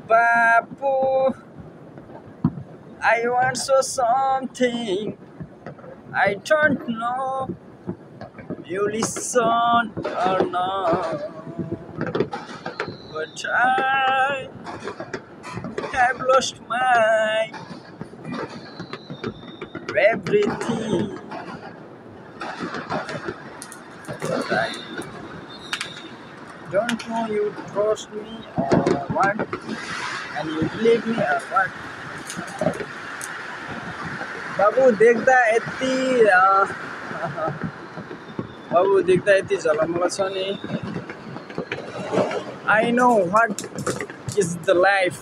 Bapu, I want so something. I don't know you listen or not, but I have lost my everything. But I don't know you trust me or what, and you believe me or what. बाबु देख्दा यति बाबु देख्दा यति झलमल छ नि I know what is the life.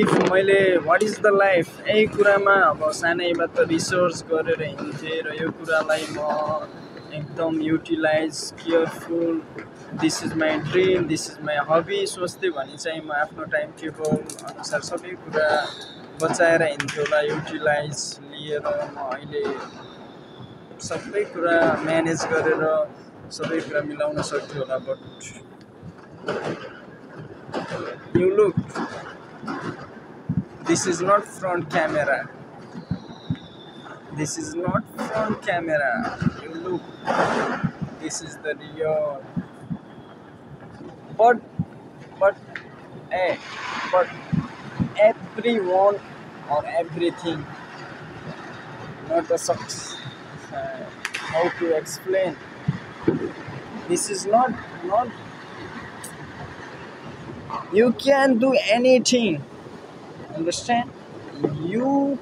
If मैले what is the life यही कुरामा अब सानैबाट रिसर्च गरेर हिँड्थेँ र यो कुरालाई म एकदम utilise careful this is my dream this is my hobby सोच्थेँ भने चाहिँ म आफ्नो टाइम टेबल अनुसार सबै कुरा बचाएर हिँड्थेँ होला युटिलाइज लिएर म अहिले सबै कुरा म्यानेज गरेर सबै कुरा मिलाउन सक्थेँ होला but you look this is not front camera. This is not front camera. You look. This is the real. But, but everyone or everything. Not a sucks. How to explain? This is not. You can do anything. Understand? You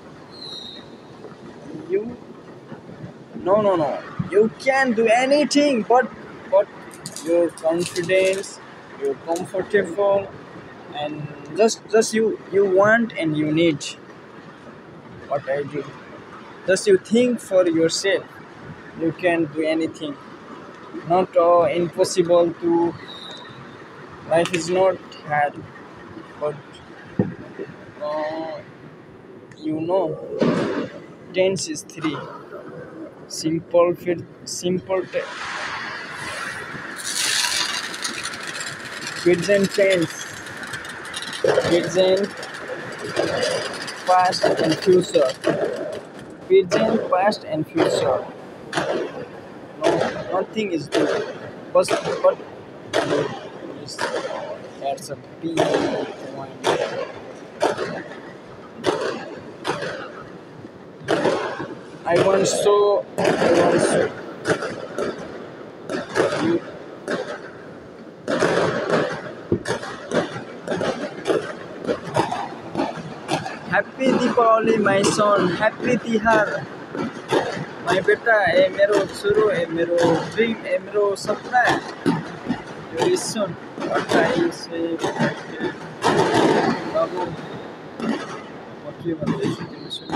no. You can do anything, but your confidence, you're comfortable, and just you want and you need. What I do, just you think for yourself. You can do anything. Not impossible to. Life is not hard, but. You know, tense is 3. Simple present tense. Present, past and future. Present, past and future. No, nothing is good. But that's a big point. I want so you Happy Deepavali my son, happy Tihar my beta, mero churu, mero dream, mero sapna. You listen what I say. Babu, what you want to say?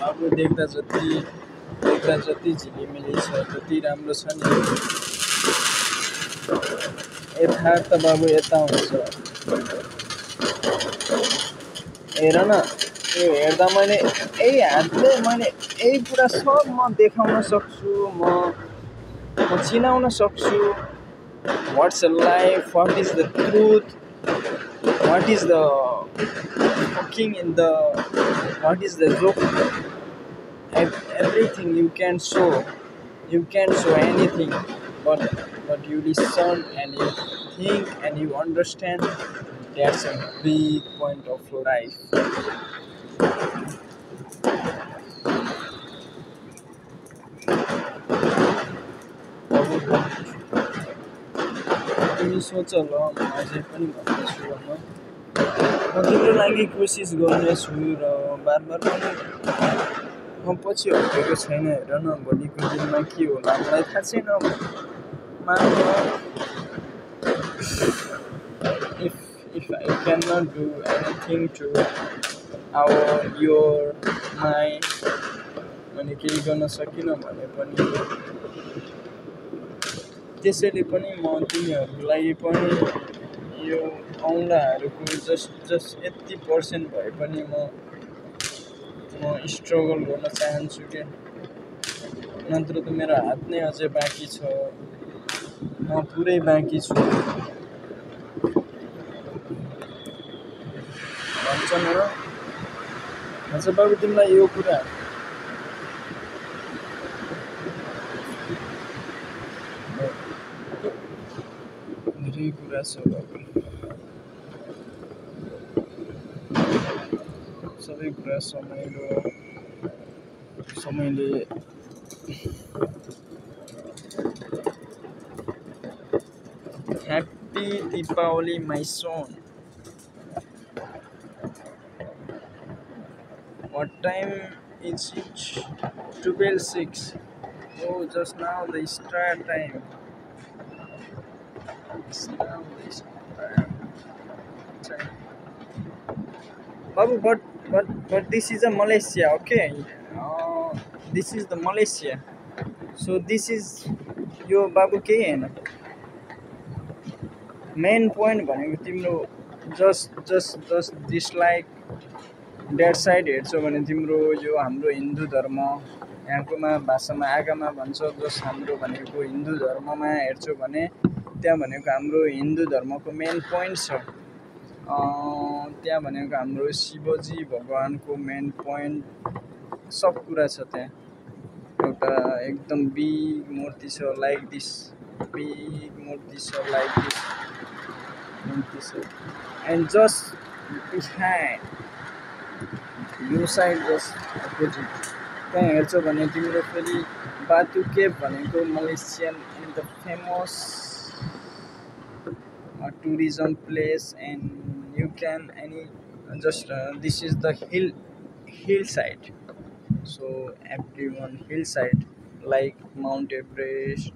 बाबु देख्दा जति झिलिमिली छ जति राम्रो छ नि यथार्थ बाबु यता हुन्छ हेर न यो हेर्दा मैले यही हातले मैले यही कुरा सब म देखाउन सक्छु म चिनाउन सक्छु what's a life what is the truth what is the fucking in the what is the joke everything you can show anything but you listen and you think and you understand that's a big point of life तिमी सोच ल अझै पनि भन्दैछु म तिम्रो लागि कोसिस गर्नेछु र बार पनि म पछि हटेको छैन हेर न भोलिको दिनमा के होला मलाई थाहा छैन if I cannot do anything to मैले केही गर्न सकिनँ भने पनि त्यसैले पनि म तिमीहरूको लागि पनि यो औँलाहरूको जस्ट यति % भए पनि म स्ट्रगल गर्न चाहन्छु के नत्र त मेरो हात नै अझै बाँकी छ, म पुरै बाँकी छु भन्छन् र भन्छ बाबु तिमीलाई यो कुरा धेरै कुरा छ बाबु, सबै कुरा समयले happy Deepawali my son. What time is it? 12:06. Oh, just now the start time. It's now the start time. Babu, but this is a Malaysia, okay? This is the Malaysia. So this is यो बाबु केही हैन. Main point भनेको तिम्रो just dislike date side हेर्छौ भने तिम्रो यो हाम्रो हिन्दू धर्म यहाँकोमा भाषामा आगामा भन्छ, जस हाम्रो भनेको हिन्दू धर्ममा हेर्छौ भने त्यहाँ भनेको हाम्रो हिन्दू धर्मको मेन पोइन्ट छ. त्यहाँ भनेको हाम्रो शिवजी भगवानको मेन पोइन्ट सब कुरा छ. त्यहाँ एउटा एकदम बिग मूर्ति छ लाइक दिस, बिग मूर्ति छ लाइक दिस मूर्ति छ. एन्ड जस्ट बिहाइन्ड यो साइड जस्ट अपोजिट त्यहाँ हेर्छौ भने तिम्रो फेरि बातु केभ भनेको Malaysian and the famous tourism place, and you can any just this is the hillside, so everyone hillside like Mount Everest.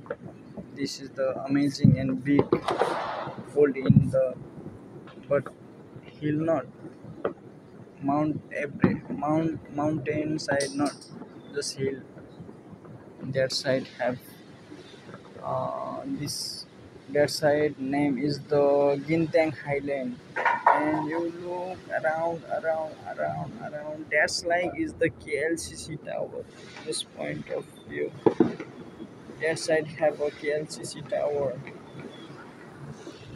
This is the amazing and big fold in the but hill, not Mount Everest, mountain side, not just hill. That side have this that side name is the Gintang Highland, and you look around that's like is the KLCC tower. This point of view, that side have a KLCC tower.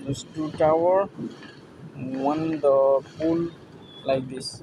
Those two tower, one the pool like this.